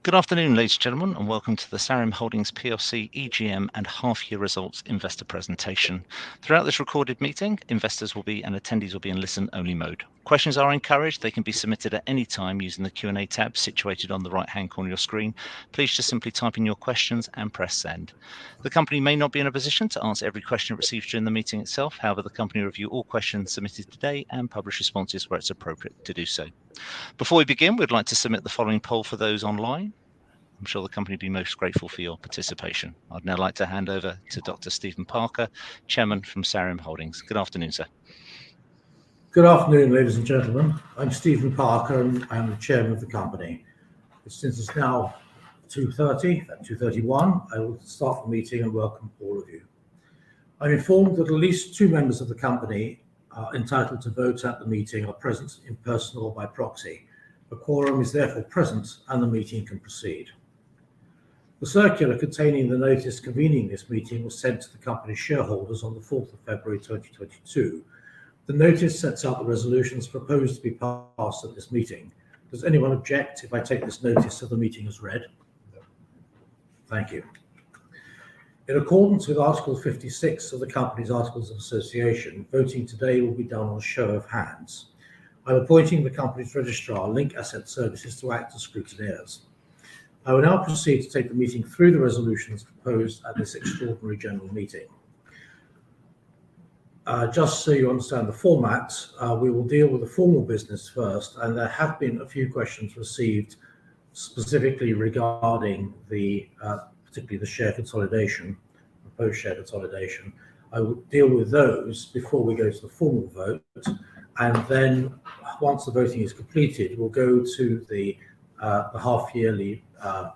Good afternoon, ladies and gentlemen, and welcome to the SAREUM Holdings PLC EGM and half-year results investor presentation. Throughout this recorded meeting, investors and attendees will be in listen-only mode. Questions are encouraged. They can be submitted at any time using the Q&A tab situated on the right-hand corner of your screen. Please just simply type in your questions and press send. The company may not be in a position to answer every question it receives during the meeting itself. However, the company will review all questions submitted today and publish responses where it's appropriate to do so. Before we begin, we'd like to submit the following poll for those online. I'm sure the company will be most grateful for your participation. I'd now like to hand over to Dr. Stephen Parker, Chairman from SAREUM Holdings. Good afternoon, sir. Good afternoon, ladies and gentlemen. I'm Stephen Parker and I'm the Chairman of the company. Since it's now 2:31, I will start the meeting and welcome all of you. I'm informed that at least two members of the company entitled to vote at the meeting are present in person or by proxy. A quorum is therefore present and the meeting can proceed. The circular containing the notice convening this meeting was sent to the company's shareholders on the 4th of February 2022. The notice sets out the resolutions proposed to be passed at this meeting. Does anyone object if I take this notice of the meeting as read? No. Thank you. In accordance with Article 56 of the company's Articles of Association, voting today will be done on a show of hands. I'm appointing the company's registrar, Link Asset Services, to act as scrutineers. I will now proceed to take the meeting through the resolutions proposed at this extraordinary general meeting. Just so you understand the format, we will deal with the formal business first, and there have been a few questions received specifically regarding particularly the share consolidation, proposed share consolidation. I will deal with those before we go to the formal vote, and then once the voting is completed, we'll go to the half-yearly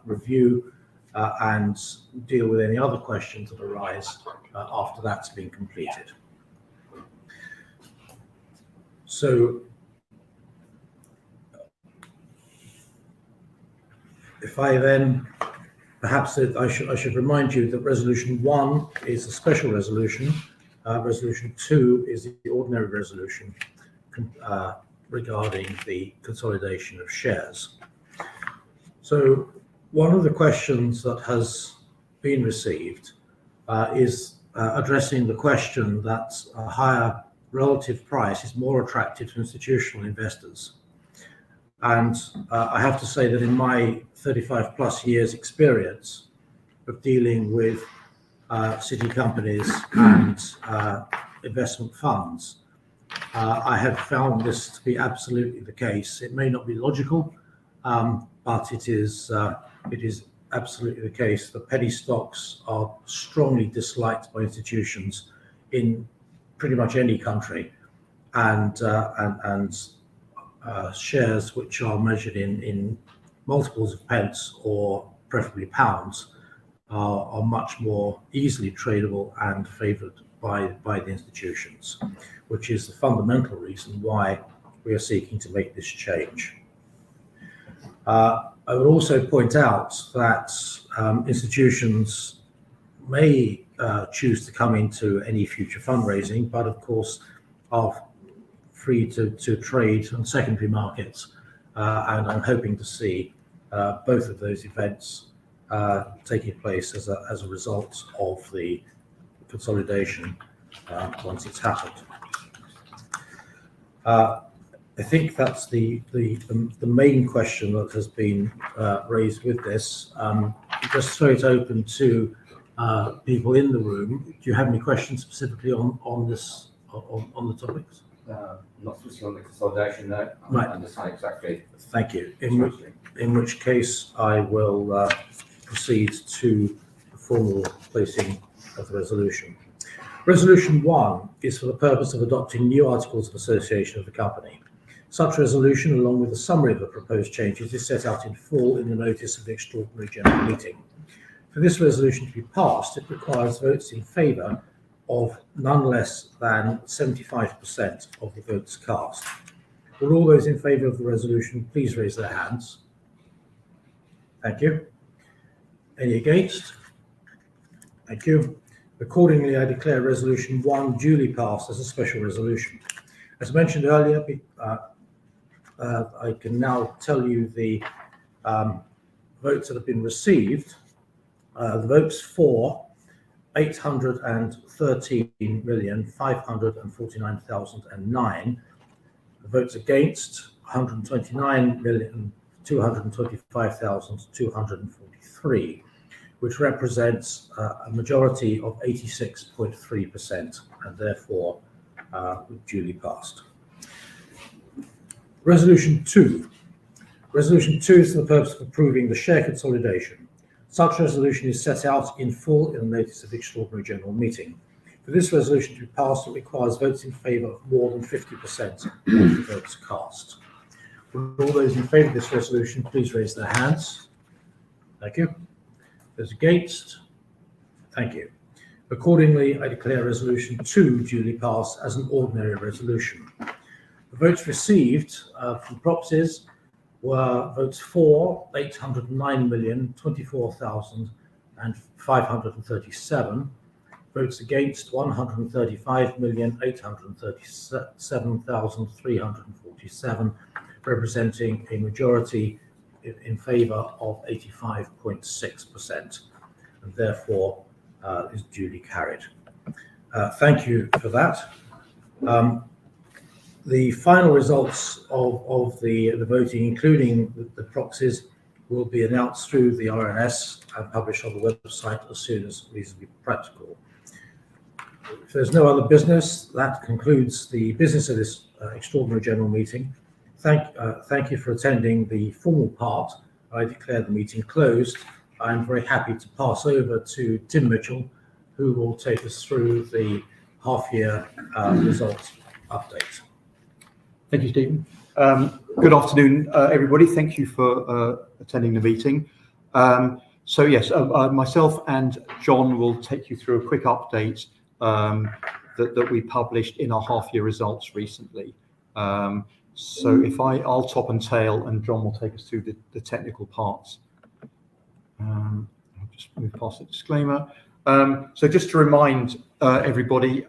review and deal with any other questions that arise after that's been completed. So, if I then perhaps I should remind you that Resolution 1 is a special resolution. Resolution 2 is the ordinary resolution regarding the consolidation of shares. So one of the questions that has been received is addressing the question that a higher relative price is more attractive to institutional investors. And I have to say that in my 35 plus years experience of dealing with city companies and investment funds, I have found this to be absolutely the case. It may not be logical, but it is absolutely the case that penny stocks are strongly disliked by institutions in pretty much any country, and shares which are measured in multiples of pence or preferably pounds are much more easily tradable and favoured by the institutions, which is the fundamental reason why we are seeking to make this change. I would also point out that institutions may choose to come into any future fundraising, but of course are free to trade on secondary markets, and I'm hoping to see both of those events taking place as a result of the consolidation once it's happened. I think that's the main question that has been raised with this. Just throw it open to people in the room. Do you have any questions specifically on this on the topics? Not specifically on the consolidation, no. Right. I understand exactly. Thank you. In which case I will proceed to the formal placing of the resolution. Resolution 1 is for the purpose of adopting new articles of association of the company. Such resolution, along with a summary of the proposed changes, is set out in full in the notice of the extraordinary general meeting. For this resolution to be passed, it requires votes in favour of none less than 75% of the votes cast. Will all those in favour of the resolution please raise their hands? Thank you. Any against? Thank you. Accordingly, I declare Resolution 1 duly passed as a special resolution. As mentioned earlier, I can now tell you the votes that have been received, the votes for 813,549,009, the votes against 129,225,243, which represents a majority of 86.3%, and therefore duly passed. Resolution 2. Resolution 2 is for the purpose of approving the share consolidation. Such resolution is set out in full in the notice of extraordinary general meeting. For this resolution to be passed, it requires votes in favour of more than 50% of the votes cast. Would all those in favour of this resolution please raise their hands? Thank you. Those against? Thank you. Accordingly, I declare Resolution 2 duly passed as an ordinary resolution. The votes received from proxies were votes for 809,024,537, votes against 135,837,347, representing a majority in favour of 85.6%, and therefore is duly carried. Thank you for that. The final results of the voting, including the proxies, will be announced through the RNS and published on the website as soon as reasonably practical. If there's no other business, that concludes the business of this extraordinary general meeting. Thank you for attending the formal part. I declare the meeting closed. I'm very happy to pass over to Tim Mitchell, who will take us through the half-year results update. Thank you, Stephen. Good afternoon, everybody. Thank you for attending the meeting. So yes, myself and John will take you through a quick update that we published in our half-year results recently. So if I'll top and tail, and John will take us through the technical parts. I'll just move past the disclaimer. So just to remind everybody,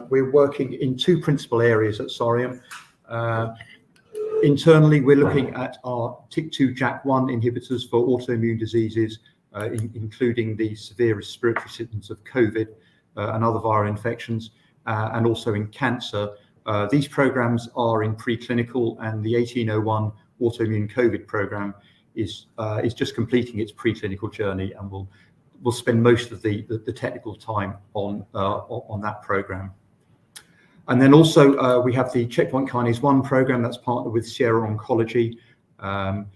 we're working in two principal areas at SAREUM. Internally, we're looking at our TYK2/JAK1 inhibitors for autoimmune diseases, including the severe respiratory symptoms of COVID and other viral infections, and also in cancer. These programs are in preclinical, and the 1801 autoimmune COVID program is just completing its preclinical journey, and we'll spend most of the technical time on that program. And then also we have the checkpoint kinase 1 program that's partnered with Sierra Oncology. And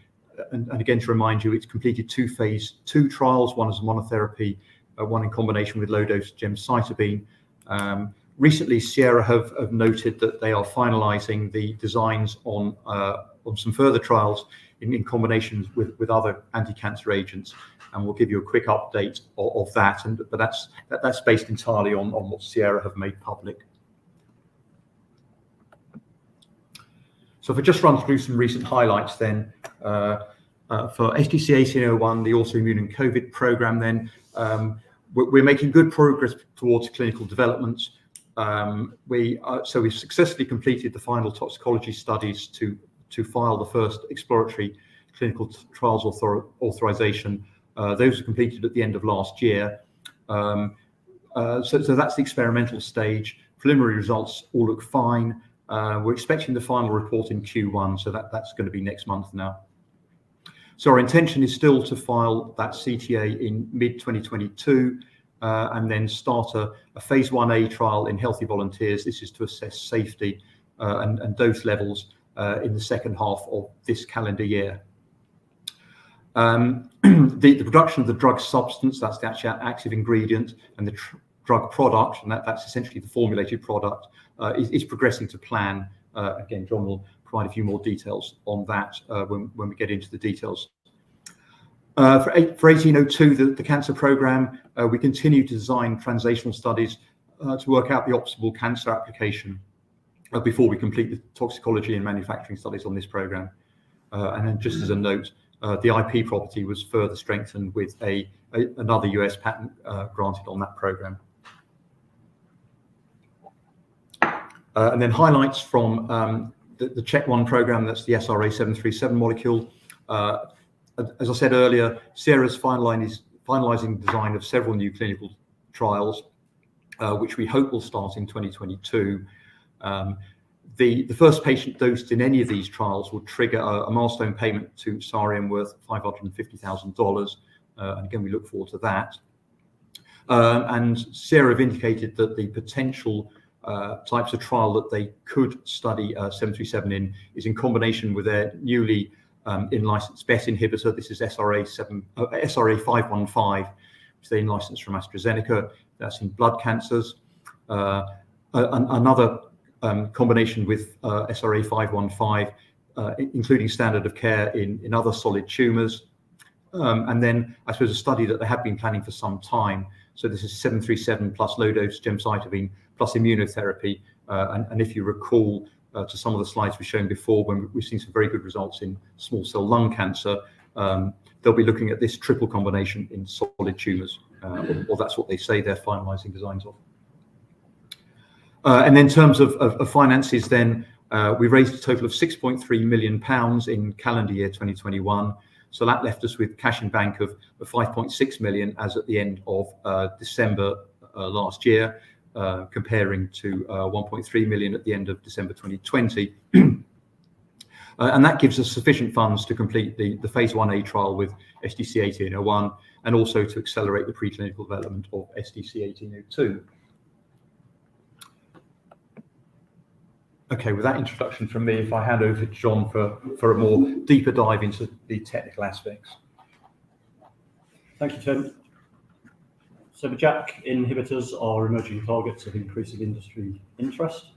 again, to remind you, it's completed 2 phase 2 trials, one as a monotherapy, one in combination with low-dose gemcitabine. Recently, Sierra have noted that they are finalising the designs on some further trials in combination with other anti-cancer agents, and we'll give you a quick update of that. But that's based entirely on what Sierra have made public. So if I just run through some recent highlights then, for SDC-1801, the autoimmune and COVID program, then we're making good progress towards clinical development. We've successfully completed the final toxicology studies to file the first exploratory clinical trials authorization. Those were completed at the end of last year. So that's the experimental stage. Preliminary results all look fine. We're expecting the final report in Q1, so that's going to be next month now. So our intention is still to file that CTA in mid-2022 and then start a phase 1A trial in healthy volunteers. This is to assess safety and dose levels in the second half of this calendar year. The production of the drug substance, that's the actual active ingredient, and the drug product, and that's essentially the formulated product, is progressing to plan. Again, John will provide a few more details on that when we get into the details. For 1802, the cancer program, we continue to design translational studies to work out the optimal cancer application before we complete the toxicology and manufacturing studies on this program. And then just as a note, the IP property was further strengthened with another US patent granted on that program. And then highlights from the CHEK1 program, that's the SRA737 molecule. as I said earlier, SAREUM's finalising design of several new clinical trials, which we hope will start in 2022. The first patient dosed in any of these trials will trigger a milestone payment to SAREUM worth $550,000. And again, we look forward to that. And SAREUM have indicated that the potential types of trial that they could study 737 in is in combination with their newly in-licensed BET inhibitor. This is SRA515, which they in-licensed from AstraZeneca. That's in blood cancers. Another combination with SRA515, including standard of care in other solid tumours. And then I suppose a study that they have been planning for some time. So this is 737 plus low-dose gemcitabine plus immunotherapy. And if you recall to some of the slides we've shown before, when we've seen some very good results in small cell lung cancer, they'll be looking at this triple combination in solid tumours, or that's what they say they're finalising designs of. And then in terms of finances, then we raised a total of £6.3 million in calendar year 2021. So that left us with cash in bank of 5.6 million as at the end of December last year, comparing to 1.3 million at the end of December 2020. And that gives us sufficient funds to complete the phase 1A trial with SDC 1801 and also to accelerate the preclinical development of SDC 1802. Okay, with that introduction from me, if I hand over to John for a more deeper dive into the technical aspects. Thank you, Tim. So the JAK inhibitors are emerging targets of increasing industry interest.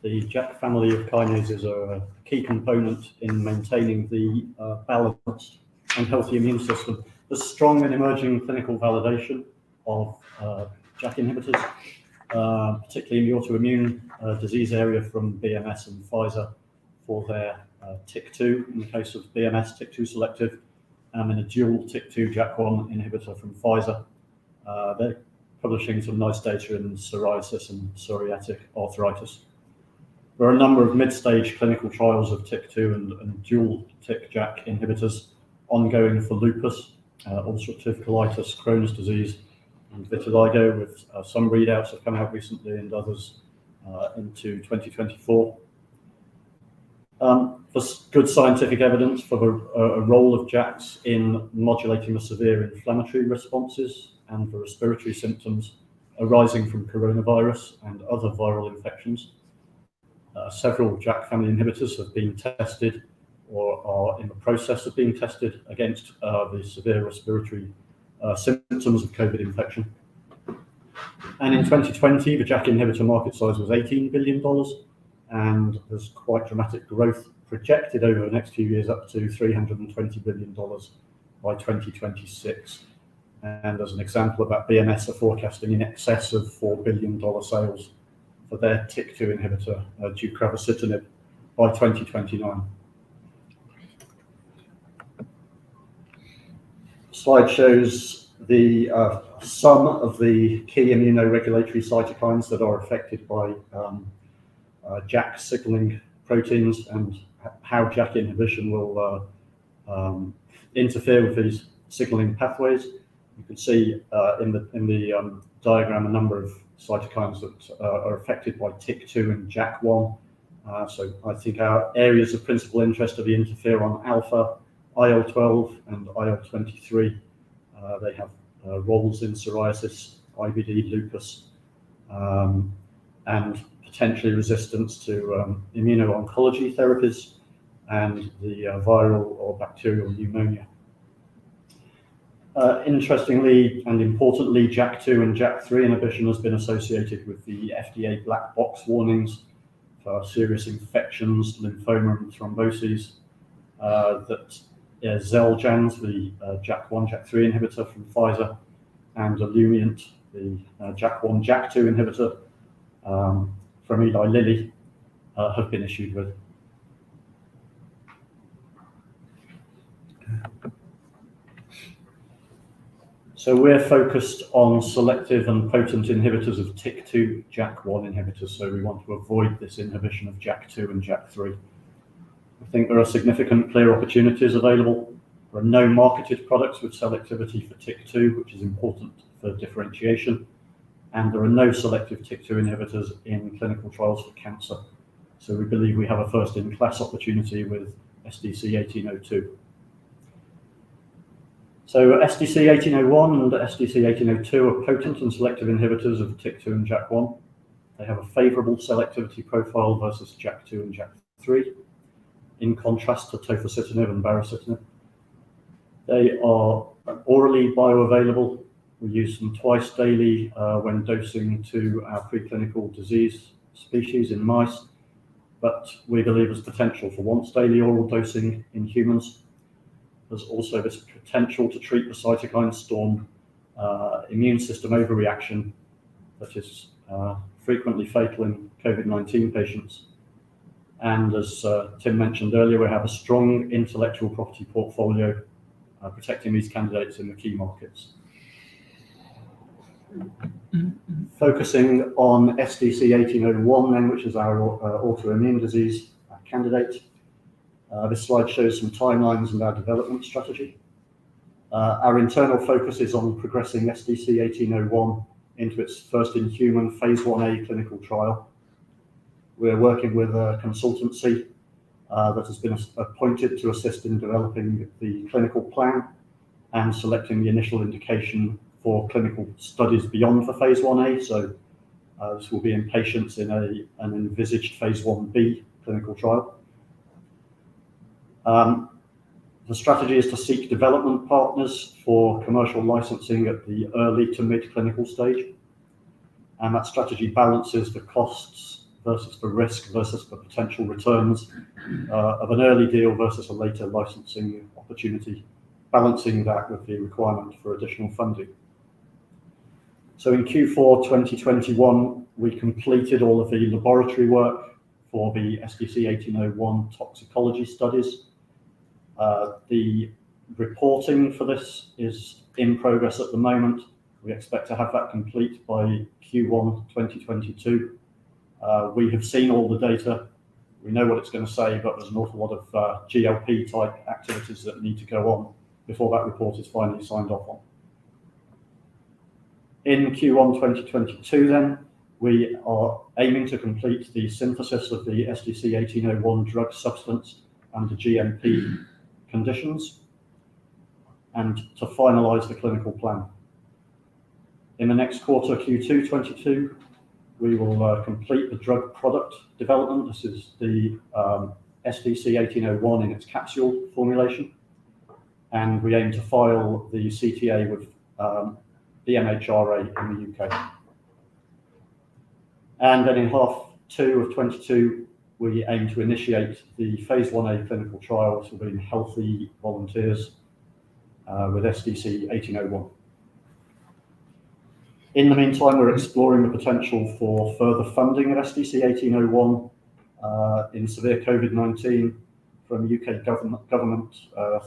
The JAK family of kinases are a key component in maintaining the balanced and healthy immune system. There's strong and emerging clinical validation of JAK inhibitors, particularly in the autoimmune disease area from BMS and Pfizer for their TYK2, in the case of BMS, TYK2 selective, and a dual TYK2 JAK1 inhibitor from Pfizer. They're publishing some nice data in psoriasis and psoriatic arthritis. There are a number of mid-stage clinical trials of TYK2 and dual TYK-JAK inhibitors ongoing for lupus, ulcerative colitis, Crohn's disease, and vitiligo, with some readouts have come out recently and others into 2024. There's good scientific evidence for the role of JAKs in modulating the severe inflammatory responses and the respiratory symptoms arising from coronavirus and other viral infections. Several JAK family inhibitors have been tested or are in the process of being tested against the severe respiratory symptoms of COVID infection. And in 2020, the JAK inhibitor market size was $18 billion, and there's quite dramatic growth projected over the next few years, up to $320 billion by 2026. And as an example of that, BMS are forecasting in excess of $4 billion sales for their TYK2 inhibitor, deucravacitinib, by 2029. Slide shows the sum of the key immunoregulatory cytokines that are affected by JAK signaling proteins and how JAK inhibition will interfere with these signaling pathways. You can see in the diagram a number of cytokines that are affected by TYK2 and JAK1. So I think our areas of principal interest are the interferon alpha, IL-12 and IL-23. They have roles in psoriasis, IBD, lupus, and potentially resistance to immuno-oncology therapies and the viral or bacterial pneumonia. Interestingly and importantly, JAK2 and JAK3 inhibition has been associated with the FDA black box warnings for serious infections, lymphoma and thromboses, that Xeljanz, the JAK1, JAK3 inhibitor from Pfizer, and Olumiant, the JAK1, JAK2 inhibitor from Eli Lilly, have been issued with. So we're focused on selective and potent inhibitors of TYK2 JAK1 inhibitors, so we want to avoid this inhibition of JAK2 and JAK3. I think there are significant clear opportunities available There are no marketed products with selectivity for TYK2, which is important for differentiation, and there are no selective TYK2 inhibitors in clinical trials for cancer. So we believe we have a first-in-class opportunity with SDC-1802. So SDC-1801 and SDC-1802 are potent and selective inhibitors of TYK2 and JAK1. They have a favourable selectivity profile versus JAK2 and JAK3, in contrast to tofacitinib and baricitinib. They are orally bioavailable. We use them twice daily when dosing to our preclinical disease species in mice, but we believe there's potential for once daily oral dosing in humans. There's also this potential to treat the cytokine storm immune system overreaction that is frequently fatal in COVID-19 patients. And as Tim mentioned earlier, we have a strong intellectual property portfolio protecting these candidates in the key markets. Focusing on SDC-1801 then, which is our autoimmune disease candidate. This slide shows some timelines and our development strategy. Our internal focus is on progressing SDC-1801 into its first-in-human phase 1A clinical trial. We're working with a consultancy that has been appointed to assist in developing the clinical plan and selecting the initial indication for clinical studies beyond the phase 1A. So this will be in patients in an envisaged phase 1B clinical trial. The strategy is to seek development partners for commercial licensing at the early to mid-clinical stage. And that strategy balances the costs versus the risk versus the potential returns of an early deal versus a later licensing opportunity, balancing that with the requirement for additional funding. So in Q4 2021, we completed all of the laboratory work for the SDC-1801 toxicology studies. The reporting for this is in progress at the moment. We expect to have that complete by Q1 2022. We have seen all the data. We know what it's going to say, but there's an awful lot of GLP type activities that need to go on before that report is finally signed off on. In Q1 2022 then, we are aiming to complete the synthesis of the SDC-1801 drug substance under GMP conditions and to finalise the clinical plan. In the next quarter, Q2 22, we will complete the drug product development. This is the SDC-1801 in its capsule formulation. And we aim to file the CTA with the MHRA in the UK. And then in half 2 of 22, we aim to initiate the phase 1A clinical trial, which will be in healthy volunteers with SDC-1801. In the meantime, we're exploring the potential for further funding of SDC-1801 in severe COVID-19 from UK government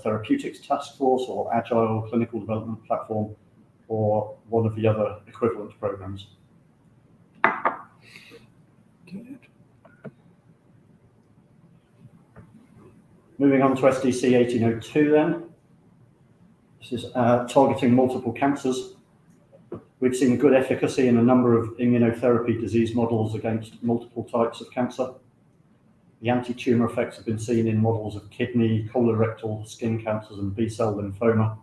therapeutics task force or agile clinical development platform or one of the other equivalent programs. Good. Moving on to SDC-1802 then. This is targeting multiple cancers. We've seen good efficacy in a number of immunotherapy disease models against multiple types of cancer. The anti-tumor effects have been seen in models of kidney, colorectal, skin cancers, and B-cell lymphoma.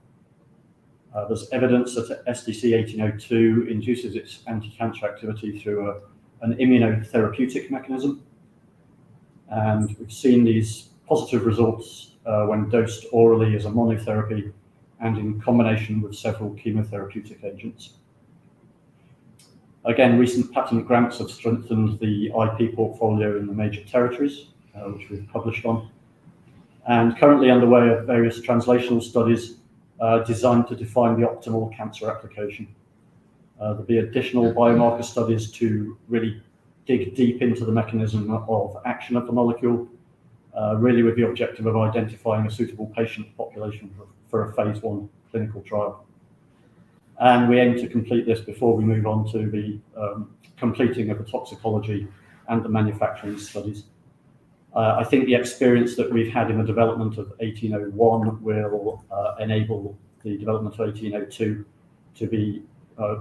There's evidence that SDC-1802 induces its anti-cancer activity through an immunotherapeutic mechanism. And we've seen these positive results when dosed orally as a monotherapy and in combination with several chemotherapeutic agents. Again, recent patent grants have strengthened the IP portfolio in the major territories, which we've published on. And currently underway are various translational studies designed to define the optimal cancer application. There'll be additional biomarker studies to really dig deep into the mechanism of action of the molecule, really with the objective of identifying a suitable patient population for a phase 1 clinical trial. And we aim to complete this before we move on to the completing of the toxicology and the manufacturing studies. I think the experience that we've had in the development of 1801 will enable the development of 1802 to be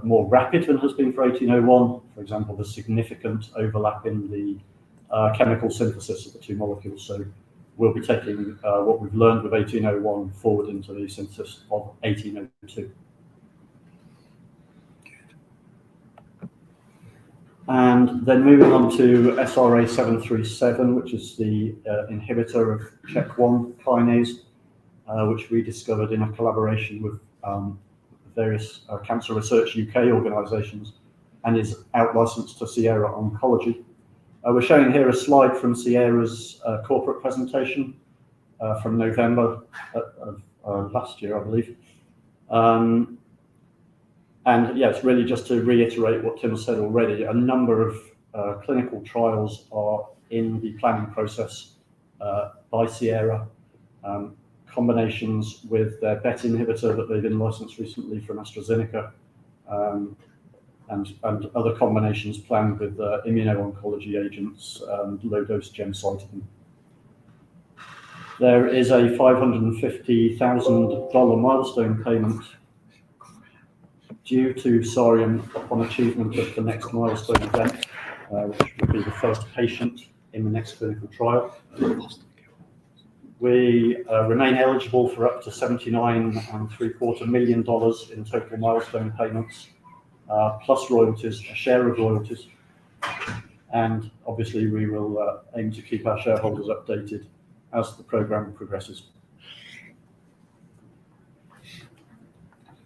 more rapid than has been for 1801. For example, there's significant overlap in the chemical synthesis of the two molecules. So we'll be taking what we've learned with 1801 forward into the synthesis of 1802. And then moving on to SRA737, which is the inhibitor of CHEK1 kinase, which we discovered in a collaboration with various Cancer Research UK organisations and is out-licensed to Sierra Oncology. We're showing here a slide from Sierra's corporate presentation from November of last year, I believe. And yeah, it's really just to reiterate what Tim has said already. A number of clinical trials are in the planning process by Sierra. Combinations with their BET inhibitor that they've been licensed recently from AstraZeneca, and other combinations planned with immuno-oncology agents and low-dose gemcitabine. There is a $550,000 milestone payment due to SAREUM upon achievement of the next milestone event, which will be the first patient in the next clinical trial. We remain eligible for up to $79.75 million in total milestone payments, plus royalties, a share of royalties. And obviously we will aim to keep our shareholders updated as the program progresses.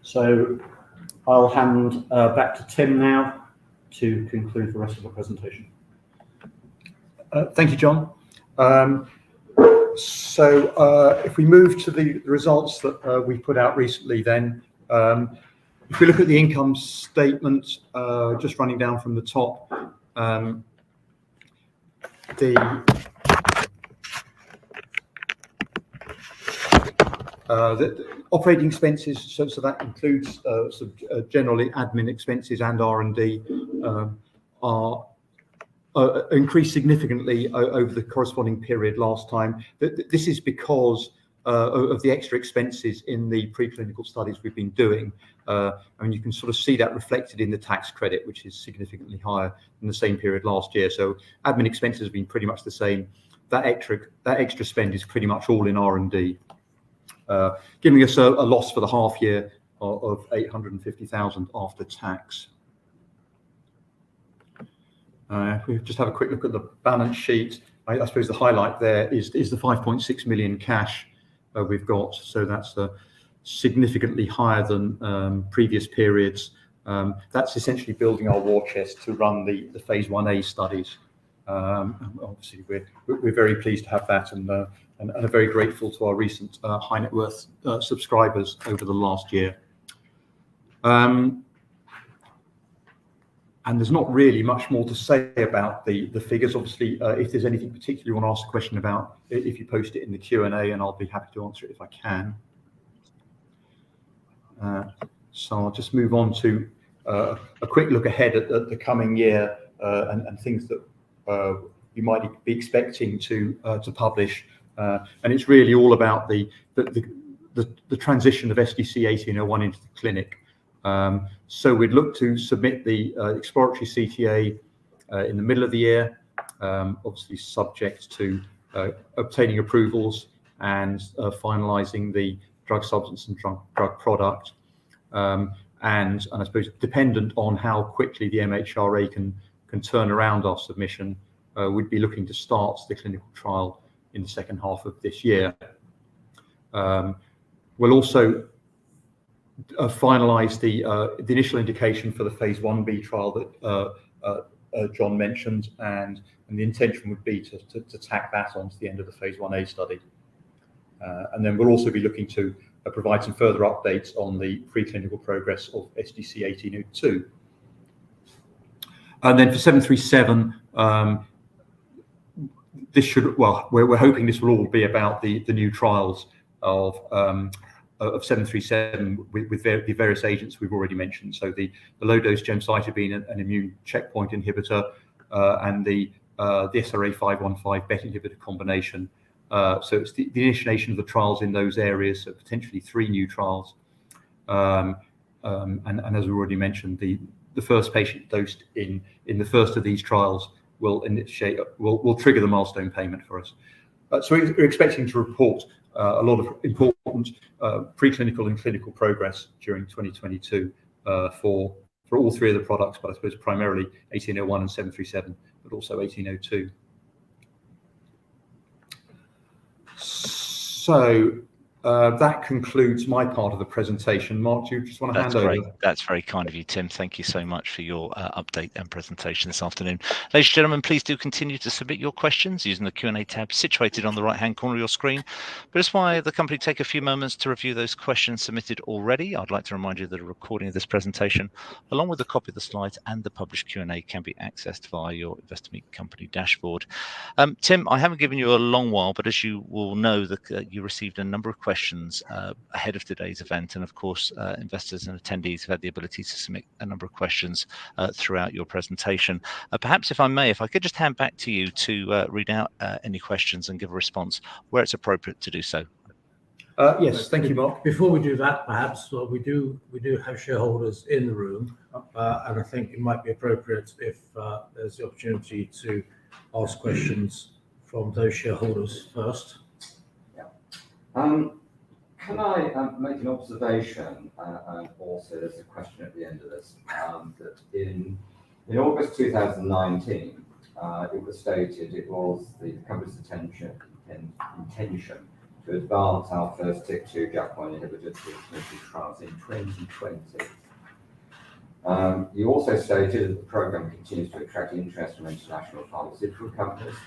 So I'll hand back to Tim now to conclude the rest of the presentation. Thank you, John. So if we move to the results that we put out recently, then if we look at the income statement, just running down from the top, the operating expenses, so that includes generally admin expenses and R&D, are increased significantly over the corresponding period last time. This is because of the extra expenses in the preclinical studies we've been doing. And you can sort of see that reflected in the tax credit, which is significantly higher than the same period last year. So admin expenses have been pretty much the same. That extra spend is pretty much all in R&D. Giving us a loss for the half year of 850,000 after tax. If we just have a quick look at the balance sheet, I suppose the highlight there is the 5.6 million cash we've got. So that's significantly higher than previous periods. That's essentially building our war chest to run the phase 1A studies. Obviously, we're very pleased to have that, and are very grateful to our recent high net worth subscribers over the last year. And there's not really much more to say about the figures. Obviously, if there's anything particular you want to ask a question about, if you post it in the Q&A, and I'll be happy to answer it if I can. So I'll just move on to a quick look ahead at the coming year and things that you might be expecting to publish. And it's really all about the transition of SDC-1801 into the clinic. So we'd look to submit the exploratory CTA in the middle of the year, obviously subject to obtaining approvals and finalising the drug substance and drug product. And I suppose dependent on how quickly the MHRA can turn around our submission, we'd be looking to start the clinical trial in the second half of this year. We'll also finalise the initial indication for the phase 1B trial that John mentioned, and the intention would be to tack that on to the end of the phase 1A study. And then we'll also be looking to provide some further updates on the preclinical progress of SDC-1802. And then for 737, we're hoping this will all be about the new trials of 737 with the various agents we've already mentioned. So the low-dose gemcitabine, an immune checkpoint inhibitor, and the the SRA 515 BET inhibitor combination. So it's the initiation of the trials in those areas, so potentially 3 new trials. And as we already mentioned, the first patient dosed in the first of these trials will trigger the milestone payment for us. So we're expecting to report a lot of important preclinical and clinical progress during 2022 for all 3 of the products, but I suppose primarily 1801 and 737, but also 1802. So that concludes my part of the presentation. Mark, do you just want to hand over? That's very kind of you, Tim. Thank you so much for your update and presentation this afternoon. Ladies and gentlemen, please do continue to submit your questions using the Q&A tab situated on the right-hand corner of your screen. But just while the company take a few moments to review those questions submitted already, I'd like to remind you that a recording of this presentation, along with a copy of the slides and the published Q&A, can be accessed via your Investor Meet Company dashboard. Tim, I haven't given you a long while, but as you will know, you received a number of questions ahead of today's event, and of course investors and attendees have had the ability to submit a number of questions throughout your presentation. Perhaps if I could just hand back to you to read out any questions and give a response where it's appropriate to do so. Yes, thank you, Mark. Before we do that, perhaps we do have shareholders in the room, and I think it might be appropriate if there's the opportunity to ask questions from those shareholders first. Can I make an observation, and also there's a question at the end of this, that in August 2019, it was stated it was the company's intention to advance our first TYK2 JAK1 inhibitor to clinical trials in 2020. You also stated that the program continues to attract interest from international pharmaceutical companies.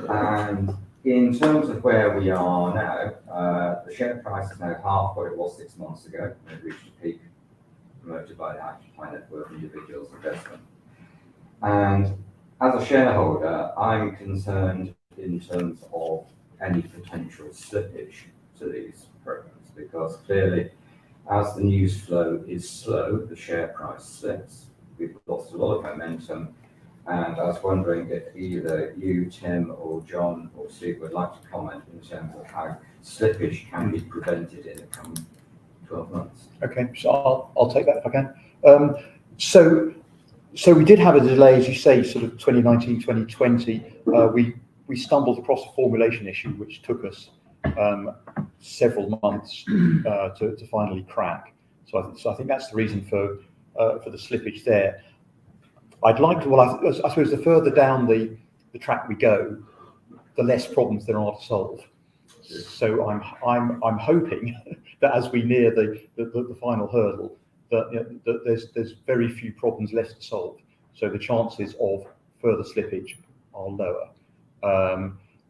And in terms of where we are now, the share price is now half what it was 6 months ago, when it reached a peak promoted by the high net worth individuals investment. And as a shareholder, I'm concerned in terms of any potential slippage to these programs, because clearly, as the news flow is slow, the share price slips. We've lost a lot of momentum. And I was wondering if either you, Tim, or John, or Steve would like to comment in terms of how slippage can be prevented in the coming 12 months. Okay, so I'll take that if I can. So we did have a delay, as you say, sort of 2019, 2020. We stumbled across a formulation issue, which took us several months to finally crack. So I think that's the reason for the slippage there. I'd like to, well, I suppose the further down the track we go, the less problems there are to solve. So I'm hoping that as we near the final hurdle, that there's very few problems left to solve. So the chances of further slippage are lower.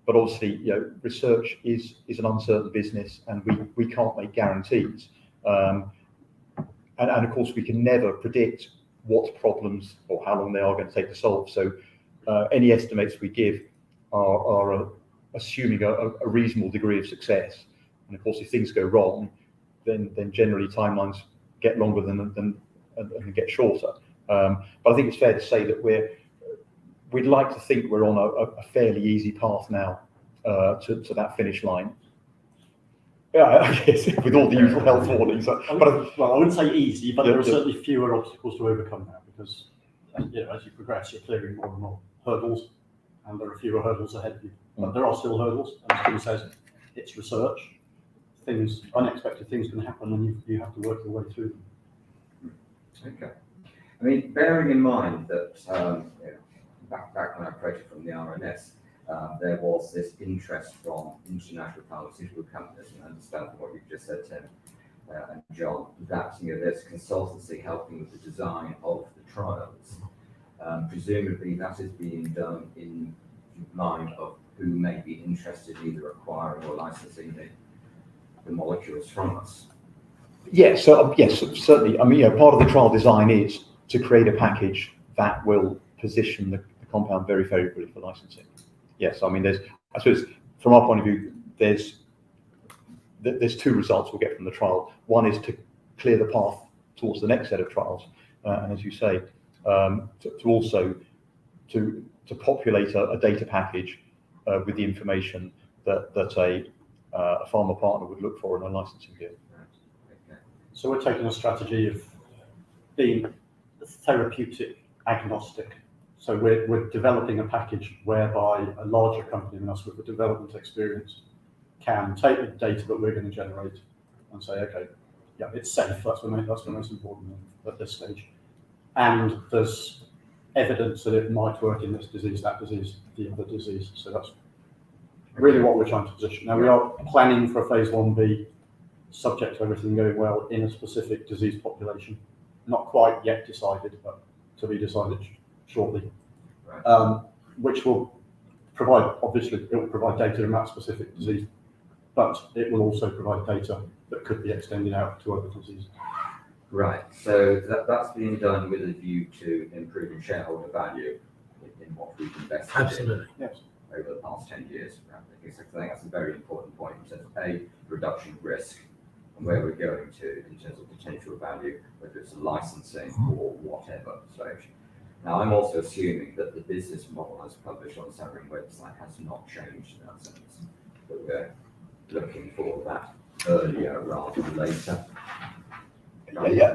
But obviously, research is an uncertain business, and we can't make guarantees. And of course, we can never predict what problems or how long they are going to take to solve. So any estimates we give are assuming a reasonable degree of success. And of course, if things go wrong, then generally timelines get longer and get shorter. But I think it's fair to say that we'd like to think we're on a fairly easy path now to that finish line. Yeah, I guess with all the usual health warnings. But I wouldn't say easy, but there are certainly fewer obstacles to overcome now, because as you progress, you're clearing more and more hurdles, and there are fewer hurdles ahead of you. But there are still hurdles, and as Tim says, it's research. Unexpected things can happen, and you have to work your way through them. Okay. I mean, bearing in mind that back when I quoted from the RNS, there was this interest from international pharmaceutical companies, and I understand from what you've just said, Tim and John, that there's consultancy helping with the design of the trials. Presumably that is being done in mind of who may be interested in either acquiring or licensing the molecules from us. Yes, certainly. I mean, part of the trial design is to create a package that will position the compound very favorably for licensing. Yes, I mean, I suppose from our point of view, there's 2 results we'll get from the trial. One is to clear the path towards the next set of trials, and as you say, to to populate a data package with the information that a pharma partner would look for in a licensing deal. Okay. So we're taking a strategy of being therapeutic agnostic. So we're developing a package whereby a larger company than us with the development experience can take the data that we're going to generate and say, okay, yeah, it's safe. That's the most important at this stage. And there's evidence that it might work in this disease, that disease, the other disease. So that's really what we're trying to position. Now we are planning for a phase 1B, subject to everything going well, in a specific disease population. Not quite yet decided, but to be decided shortly. Right. Which will provide, obviously, it will provide data in that specific disease, but it will also provide data that could be extended out to other diseases. Right, so that's being done with a view to improving shareholder value in what we've invested Absolutely. Yes. in over the past 10 years. I think that's a very important point in terms of A, reduction of risk, and where we're going to in terms of potential value, whether it's licensing or whatever stage. Now, I'm also assuming that the business model as published on the SAREUM website has not changed in that sense, that we're looking for that earlier rather than later.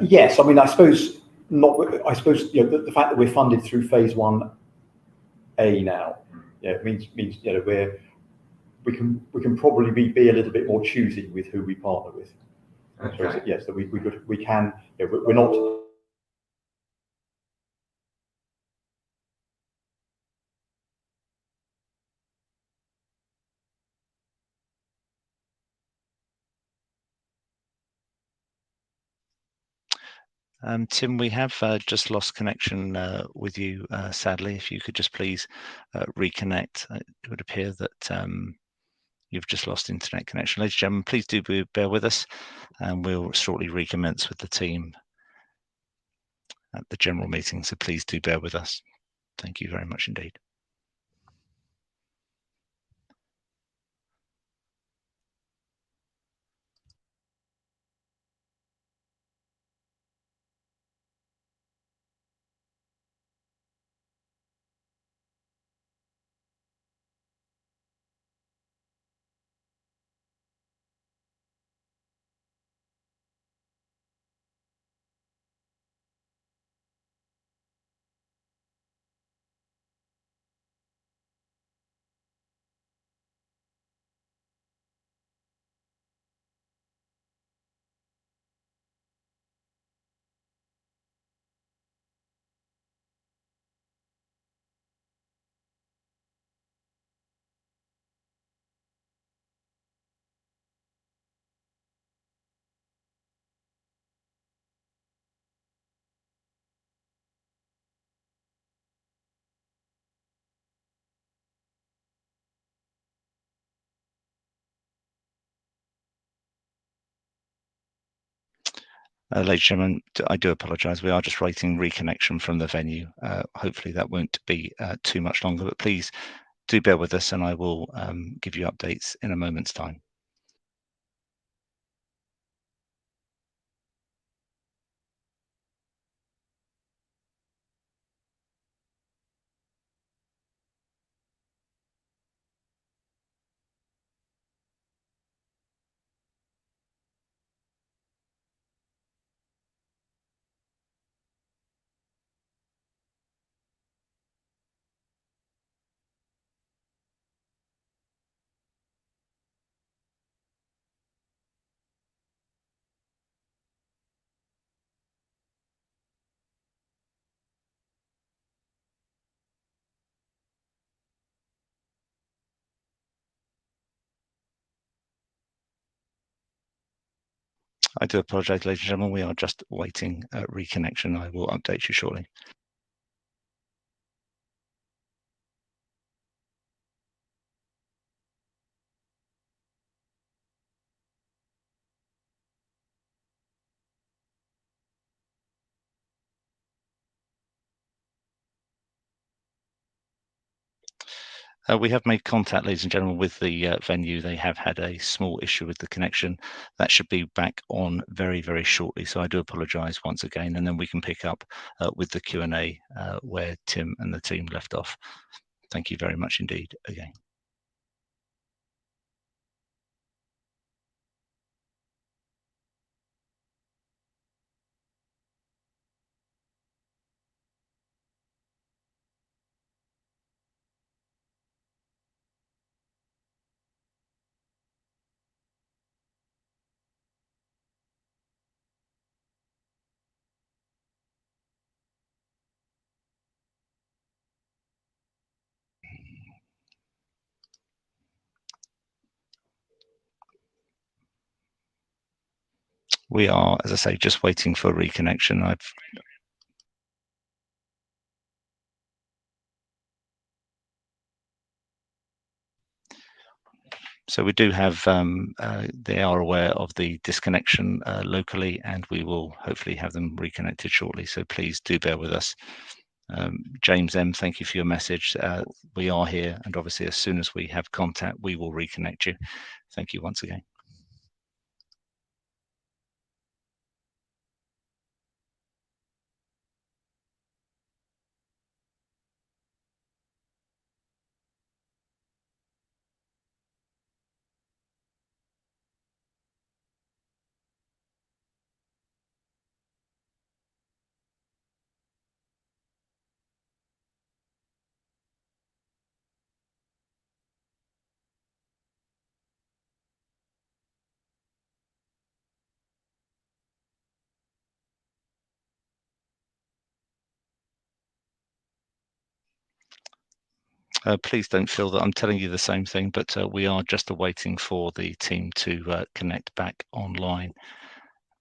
Yes, I mean, I suppose you know, the fact that we're funded through phase 1A now, it means you know we can probably be a little bit more choosy with who we partner with. Okay. So, yes, that we can. You know, we're not. Tim, we have just lost connection with you, sadly. If you could just please reconnect. It would appear that you've just lost internet connection. Ladies and gentlemen, please do bear with us, and we'll shortly recommence with the team at the general meeting. So please do bear with us. Thank you very much indeed. Ladies and gentlemen, I do apologise. We are just waiting reconnection from the venue. Hopefully that won't be too much longer, but please do bear with us and I will give you updates in a moment's time. I do apologise, ladies and gentlemen. We are just waiting reconnection. I will update you shortly. We have made contact, ladies and gentlemen, with the venue. They have had a small issue with the connection. That should be back on very, very shortly. So I do apologise once again, and then we can pick up with the Q&A where Tim and the team left off. Thank you very much indeed again. We are, as I say, just waiting for reconnection. So we do have, they are aware of the disconnection locally, and we will hopefully have them reconnected shortly. So please do bear with us. James M, thank you for your message. We are here, and obviously as soon as we have contact, we will reconnect you. Thank you once again. Please don't feel that I'm telling you the same thing, but we are just awaiting for the team to connect back online.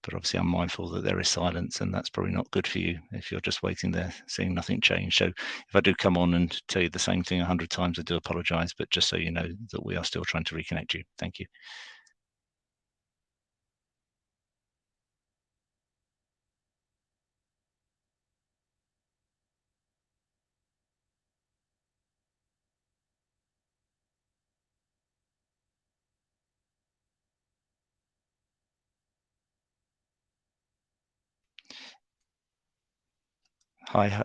But obviously I'm mindful that there is silence, and that's probably not good for you if you're just waiting there, seeing nothing change. So if I do come on and tell you the same thing 100 times, I do apologize, but just so you know that we are still trying to reconnect you. Thank you. Hi.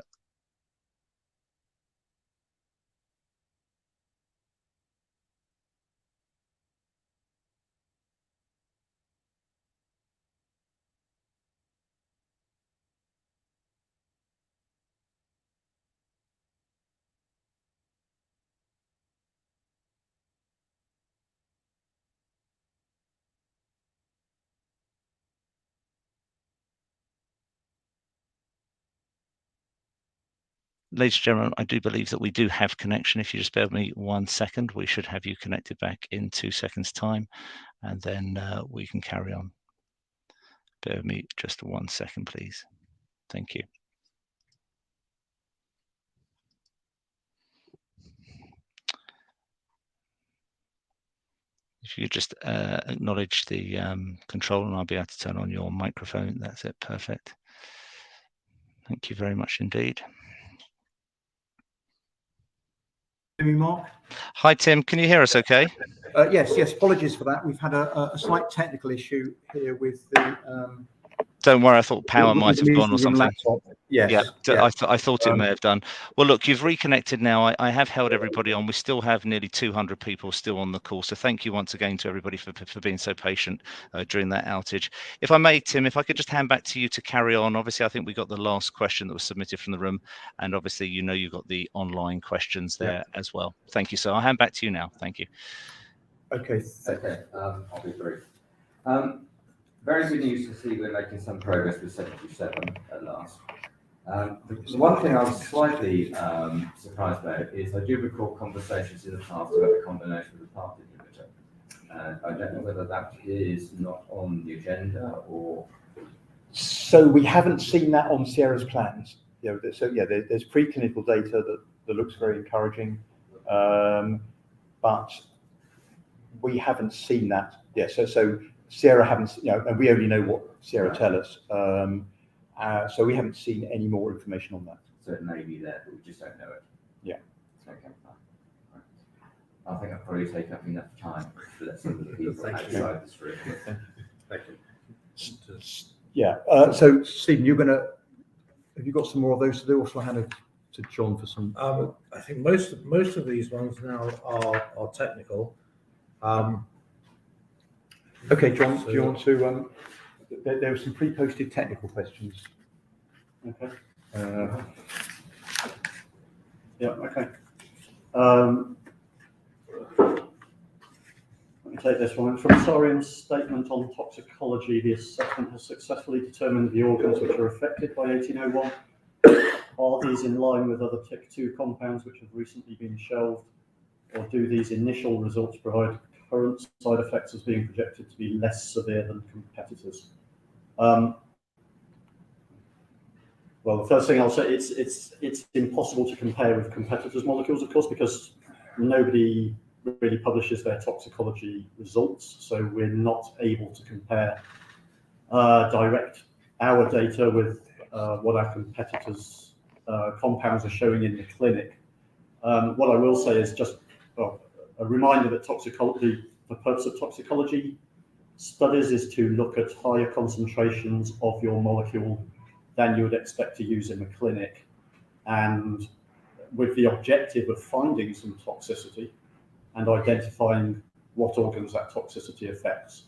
Ladies and gentlemen, I do believe that we do have connection. If you just bear with me 1 second, we should have you connected back in 2 seconds' time, and then we can carry on. Bear with me just 1 second, please. Thank you. If you just acknowledge the control, and I'll be able to turn on your microphone. That's it. Perfect. Thank you very much indeed. Mark? Hi, Tim. Can you hear us okay? Yes. Apologies for that. We've had a slight technical issue here with the. Don't worry, I thought power might have gone or something. Laptop. Yes. Yeah, I thought it may have done. Well, look, you've reconnected now. I have held everybody on. We still have nearly 200 people still on the call. So thank you once again to everybody for being so patient during that outage. If I may, Tim, if I could just hand back to you to carry on. Obviously, I think we got the last question that was submitted from the room. And obviously, you know, you've got the online questions there as well. Thank you. So I'll hand back to you now. Thank you. Okay. I'll be brief. Very good news to see we're making some progress with 77 at last. The one thing I was slightly surprised about is I do recall conversations in the past about the combination with the path inhibitor. I don't know whether that is not on the agenda or. So we haven't seen that on Sierra's plans. There's preclinical data that looks very encouraging, but we haven't seen that yet. So Sierra haven't, and we only know what Sierra tell us. So we haven't seen any more information on that. So it may be there, but we just don't know it. Yeah. Okay. Right. I think I've probably taken up enough time to let some of the people outside this room. Thank you. Yeah. So Stephen, have you got some more of those to do, or shall I hand over? to John for some. I think most of these ones now are technical. Okay, John, do you want to? There were some pre-posted technical questions. Okay. Yeah, okay. Let me take this one. From SAREUM's statement on toxicology, the assessment has successfully determined the organs which are affected by 1801. Are these in line with other TYK2 compounds which have recently been shelved, or do these initial results provide current side effects as being projected to be less severe than competitors? Well, the first thing I'll say, it's impossible to compare with competitors' molecules, of course, because nobody really publishes their toxicology results, so we're not able to compare direct our data with what our competitors' compounds are showing in the clinic. What I will say is just a reminder that toxicology, the purpose of toxicology studies is to look at higher concentrations of your molecule than you would expect to use in the clinic, and with the objective of finding some toxicity and identifying what organs that toxicity affects.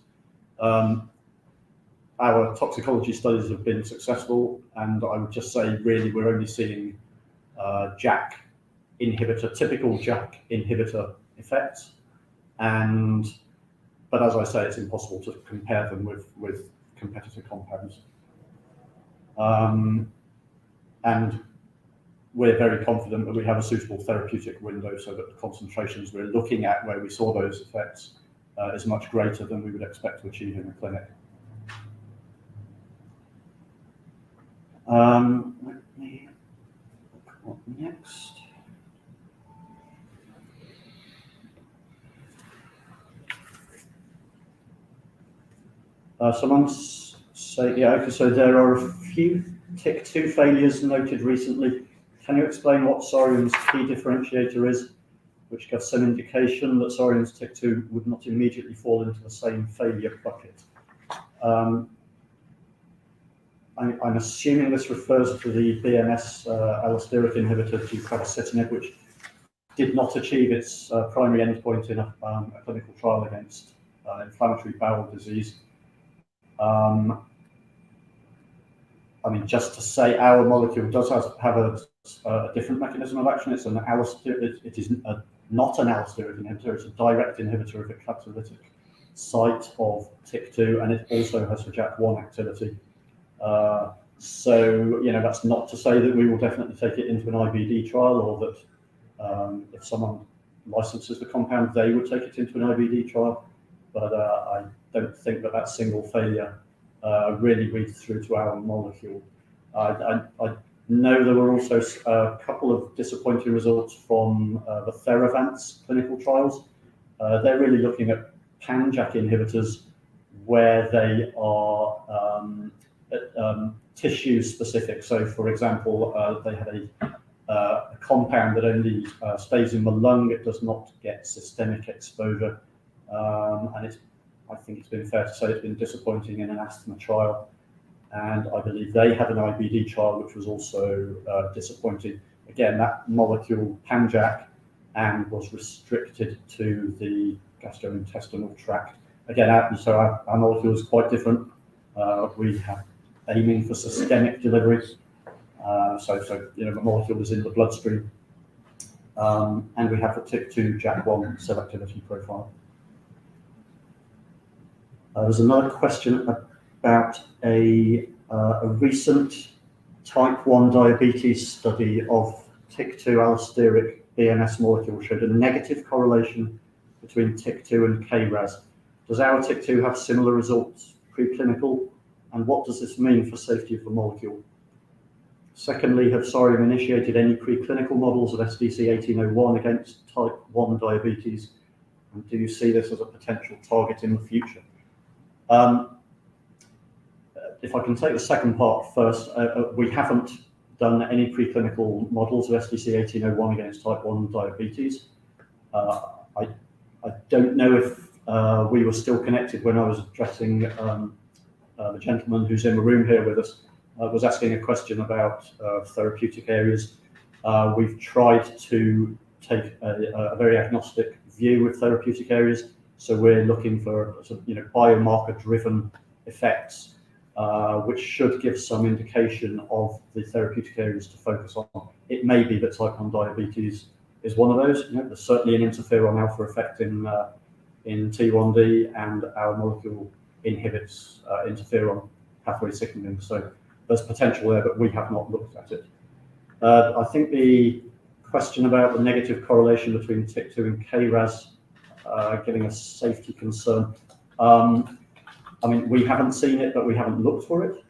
Our toxicology studies have been successful, and I would just say really we're only seeing JAK inhibitor, typical JAK inhibitor effects, but as I say, it's impossible to compare them with competitor compounds. And we're very confident that we have a suitable therapeutic window so that the concentrations we're looking at where we saw those effects is much greater than we would expect to achieve in the clinic. Let me look what next. Someone's saying, yeah, okay, so there are a few TYK2 failures noted recently. Can you explain what SAREUM's key differentiator is, which gives some indication that SAREUM's TYK2 would not immediately fall into the same failure bucket? I'm assuming this refers to the BMS allosteric inhibitor deucravacitinib, which did not achieve its primary endpoint in a clinical trial against inflammatory bowel disease. I mean, just to say, our molecule does have a different mechanism of action. It's an allosteric. It is not an allosteric inhibitor. It's a direct inhibitor of the catalytic site of TYK2, and it also has a JAK1 activity. So, you know, that's not to say that we will definitely take it into an IBD trial, or that if someone licenses the compound, they would take it into an IBD trial. But I don't think that single failure really reads through to our molecule. I know there were also a couple of disappointing results from the Theravance clinical trials. They're really looking at pan-JAK inhibitors where they are tissue specific. So, for example, they had a compound that only stays in the lung. It does not get systemic exposure, and I think it's been fair to say it's been disappointing in an asthma trial. And I believe they had an IBD trial which was also disappointing. Again, that molecule pan-JAK and was restricted to the gastrointestinal tract. Again, so our molecule is quite different. We have aiming for systemic delivery. So you know, the molecule is in the bloodstream, and we have the TYK2 JAK1 selectivity profile. There's another question about a recent type 1 diabetes study of TYK2 allosteric BMS molecule showed a negative correlation between TYK2 and KRAS. Does our TYK2 have similar results preclinical, and what does this mean for safety of the molecule? Secondly, have SAREUM initiated any preclinical models of SDC-1801 against type 1 diabetes, and do you see this as a potential target in the future? If I can take the second part first, we haven't done any preclinical models of SDC-1801 against type 1 diabetes. I don't know if we were still connected when I was addressing the gentleman who's in the room here with us, was asking a question about therapeutic areas. We've tried to take a very agnostic view with therapeutic areas. So we're looking for sort of, biomarker-driven effects, which should give some indication of the therapeutic areas to focus on. It may be that type 1 diabetes is one of those. There's certainly an interferon alpha effect in T1D, and our molecule inhibits interferon pathway signaling. So there's potential there, but we have not looked at it. I think the question about the negative correlation between TYK2 and KRAS giving a safety concern. I mean, we haven't seen it, but we haven't looked for it.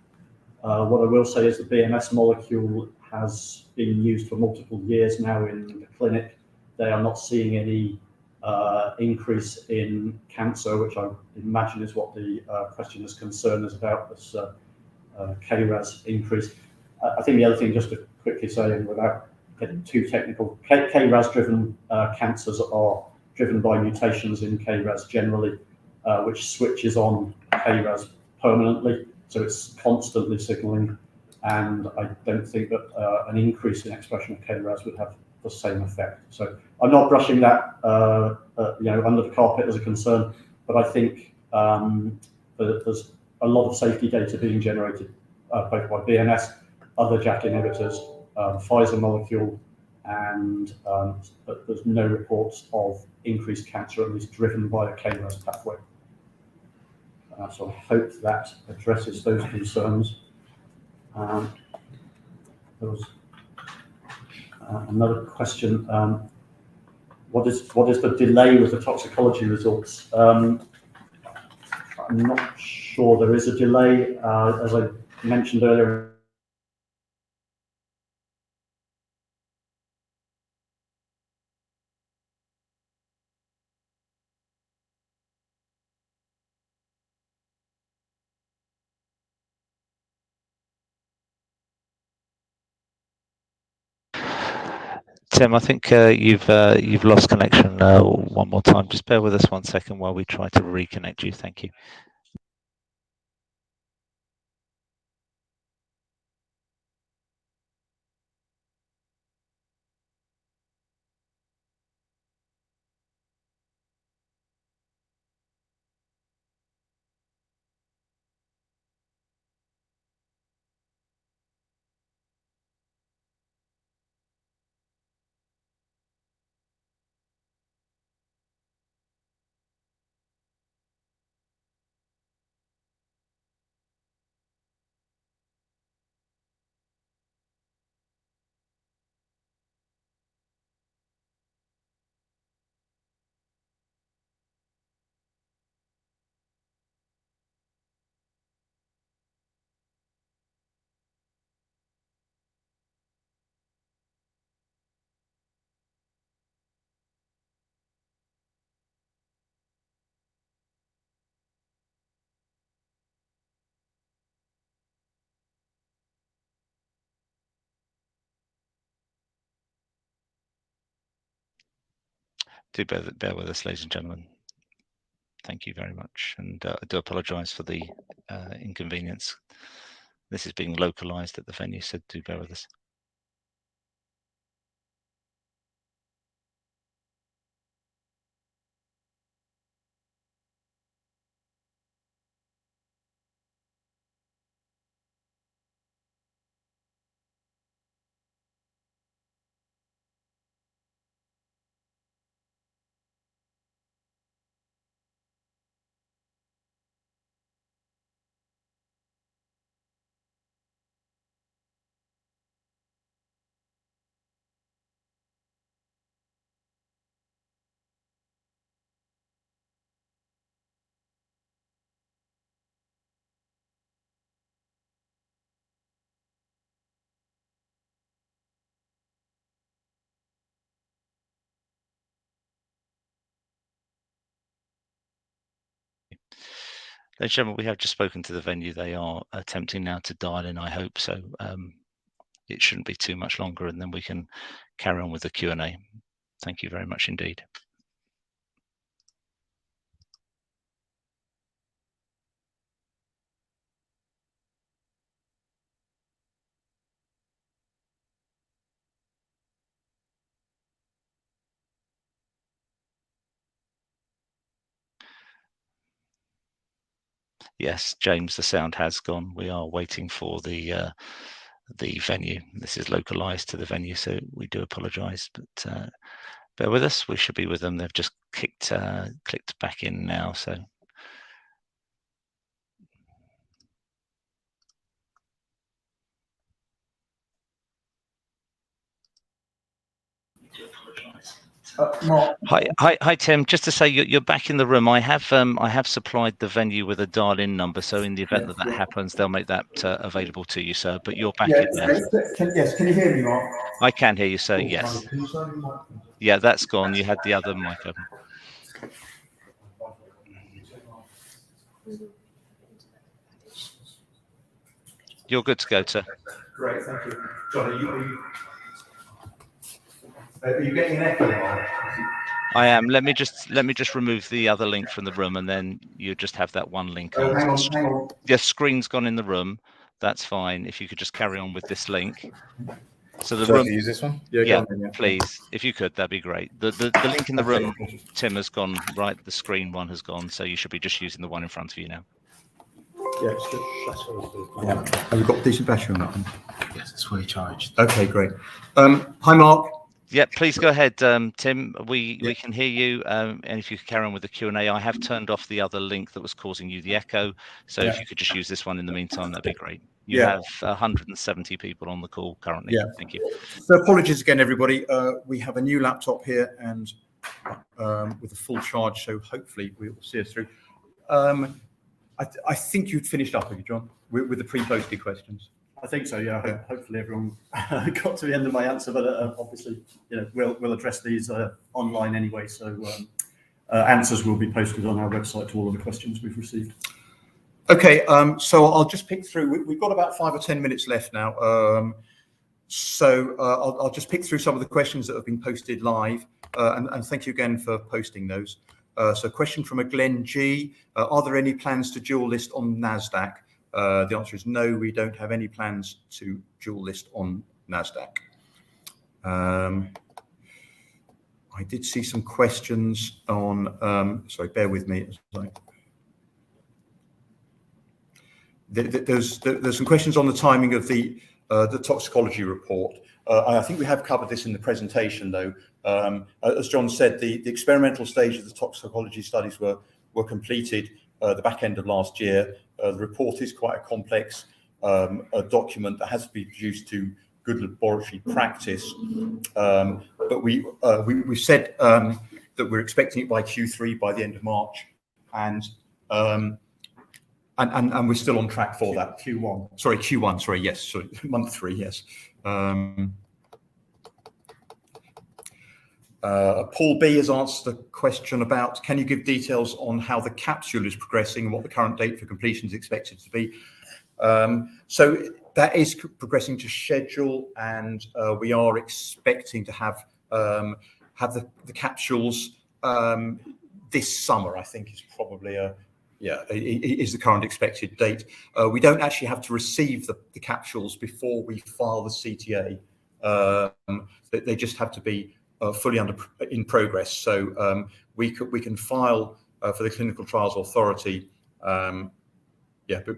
What I will say is the BMS molecule has been used for multiple years now in the clinic. They are not seeing any increase in cancer, which I imagine is what the questioner's concern is about, this KRAS increase. I think the other thing, just to quickly say, and without getting too technical, KRAS-driven cancers are driven by mutations in KRAS generally, which switches on KRAS permanently, so it's constantly signaling, and I don't think that an increase in expression of KRAS would have the same effect. So I'm not brushing that under the carpet as a concern, but I think there's a lot of safety data being generated both by BMS, other JAK inhibitors, Pfizer molecule, and but there's no reports of increased cancer, at least driven by a KRAS pathway. So I hope that addresses those concerns. There was another question. What is the delay with the toxicology results? I'm not sure there is a delay. As I mentioned earlier, Tim, I think you've lost connection one more time. Just bear with us 1 second while we try to reconnect you. Thank you. Do bear with us, ladies and gentlemen. Thank you very much, and I do apologise for the inconvenience. This is being localised at the venue, so do bear with us. Ladies and gentlemen, we have just spoken to the venue. They are attempting now to dial in, I hope. So it shouldn't be too much longer, and then we can carry on with the Q&A. Thank you very much indeed. Yes, James, the sound has gone. We are waiting for the venue. This is localized to the venue, so we do apologize, but bear with us. We should be with them. They've just clicked back in now, so. Mark. Hi, Tim. Just to say, you're back in the room. I have supplied the venue with a dial-in number, so in the event that happens, they'll make that available to you, sir. But you're back in there. Yes, can you hear me, Mark? I can hear you, sir. Yes. Yeah, that's gone. You had the other mic open. You're good to go, sir. Great, thank you. John, are you getting an echo, Mark? I am. Let me just remove the other link from the room, and then you just have that one link on. Hang on. The screen's gone in the room. That's fine. If you could just carry on with this link. So the room. Use this one? Yeah, please. If you could, that'd be great. The link in the room, Tim, has gone. Right, the screen one has gone. So you should be just using the one in front of you now. Yeah, have you got decent battery on that one? Yes, it's fully charged. Okay, great. Hi, Mark. Yeah, please go ahead, Tim. We can hear you, and if you could carry on with the Q&A, I have turned off the other link that was causing you the echo. So if you could just use this one in the meantime, that'd be great. You have 170 people on the call currently. Yeah. Thank you. So apologies again, everybody. We have a new laptop here and with a full charge, so hopefully we will see us through. I think you'd finished up, have you, John, with the pre-posted questions? I think so, yeah. Hopefully everyone got to the end of my answer, but obviously, we'll address these online anyway. So answers will be posted on our website to all of the questions we've received. Okay, so I'll just pick through. We've got about 5 or 10 minutes left now. I'll just pick through some of the questions that have been posted live, and thank you again for posting those. So question from a Glenn G. Are there any plans to dual list on Nasdaq? The answer is no, we don't have any plans to dual list on Nasdaq. I did see some questions on, sorry, bear with me. There's some questions on the timing of the toxicology report. I think we have covered this in the presentation, though. As John said, the experimental stage of the toxicology studies were completed the back end of last year. The report is quite a complex a document that has to be produced to good laboratory practice. But we said that we're expecting it by Q3, by the end of March, and we're still on track for that. Q1. Sorry, Q1. Sorry, yes. Sorry, month 3. Yes. Paul B has asked a question about, can you give details on how the capsule is progressing and what the current date for completion is expected to be? So that is progressing to schedule, and we are expecting to have the capsules this summer. I think is probably is the current expected date. We don't actually have to receive the capsules before we file the CTA. They just have to be fully in progress. So we can file for the Clinical Trials Authority, but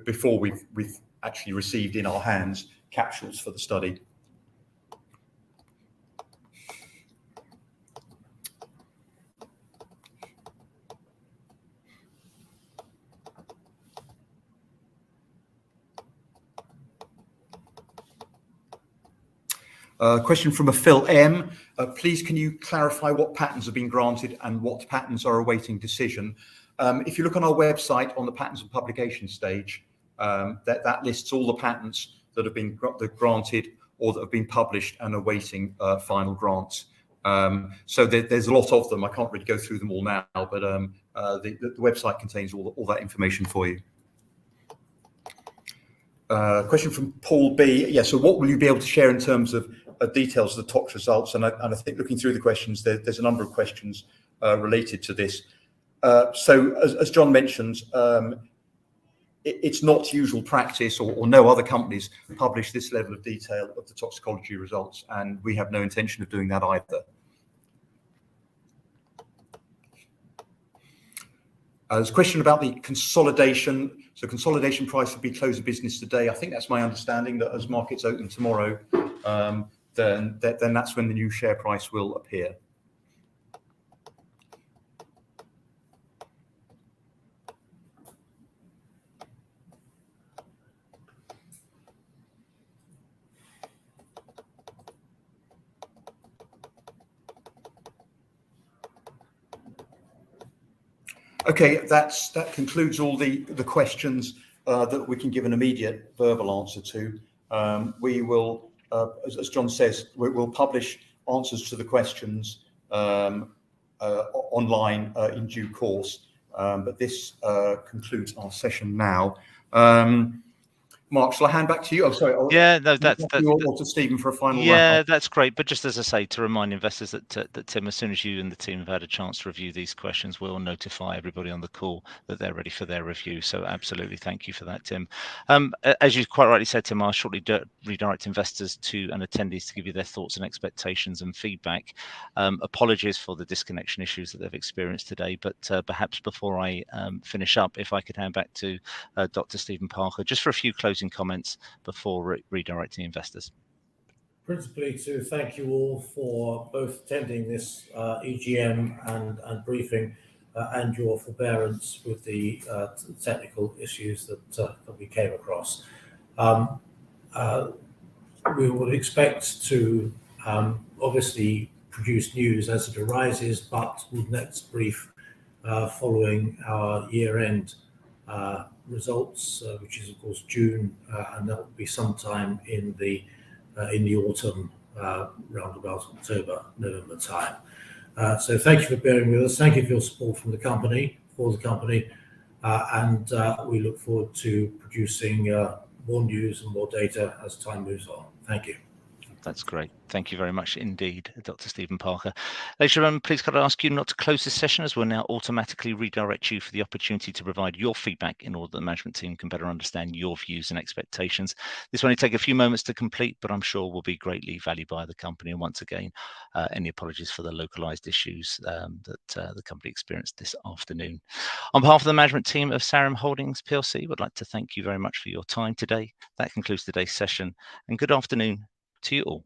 before we've actually received in our hands capsules for the study. Question from a Phil M. Please, can you clarify what patents have been granted and what patents are awaiting decision? If you look on our website on the patents and publication stage, that lists all the patents that have been granted or that have been published and awaiting final grants. So there's a lot of them. I can't really go through them all now, but the website contains all that information for you. Question from Paul B. Yeah, so what will you be able to share in terms of details of the tox results? And I think looking through the questions, there's a number of questions related to this. So as John mentioned, it's not usual practice, or no other companies publish this level of detail of the toxicology results, and we have no intention of doing that either. There's a question about the consolidation. So consolidation price would be close of business today. I think that's my understanding, that as markets open tomorrow, then that's when the new share price will appear. Okay, that concludes all the questions that we can give an immediate verbal answer to. We will, as John says, we'll publish answers to the questions online in due course. But this concludes our session now. Mark, shall I hand back to you? I'm sorry. Yeah, no, that's or to Stephen for a final yeah, wrap-up. that's great. But just as I say, to remind investors that Tim, as soon as you and the team have had a chance to review these questions, we'll notify everybody on the call that they're ready for their review. So absolutely, thank you for that, Tim. As you quite rightly said, Tim, I'll shortly redirect investors to and attendees to give you their thoughts and expectations and feedback. Apologies for the disconnection issues that they've experienced today, but perhaps before I finish up, if I could hand back to Dr. Stephen Parker just for a few closing comments before redirecting investors. Principally to thank you all for both attending this EGM and briefing and your forbearance with the technical issues that we came across. We would expect to obviously produce news as it arises, but we'll next brief following our year-end results, which is of course June, and that will be sometime in the autumn, round about October, November time. So thank you for bearing with us. Thank you for your support from the company, and we look forward to producing more news and more data as time moves on. Thank you. That's great. Thank you very much indeed, Dr. Stephen Parker. Ladies and gentlemen, please could I ask you not to close this session, as we'll now automatically redirect you for the opportunity to provide your feedback in order that the management team can better understand your views and expectations. This will only take a few moments to complete, but I'm sure will be greatly valued by the company. And once again, any apologies for the localized issues that the company experienced this afternoon. On behalf of the management team of SAREUM Holdings PLC, would like to thank you very much for your time today. That concludes today's session, and good afternoon to you all.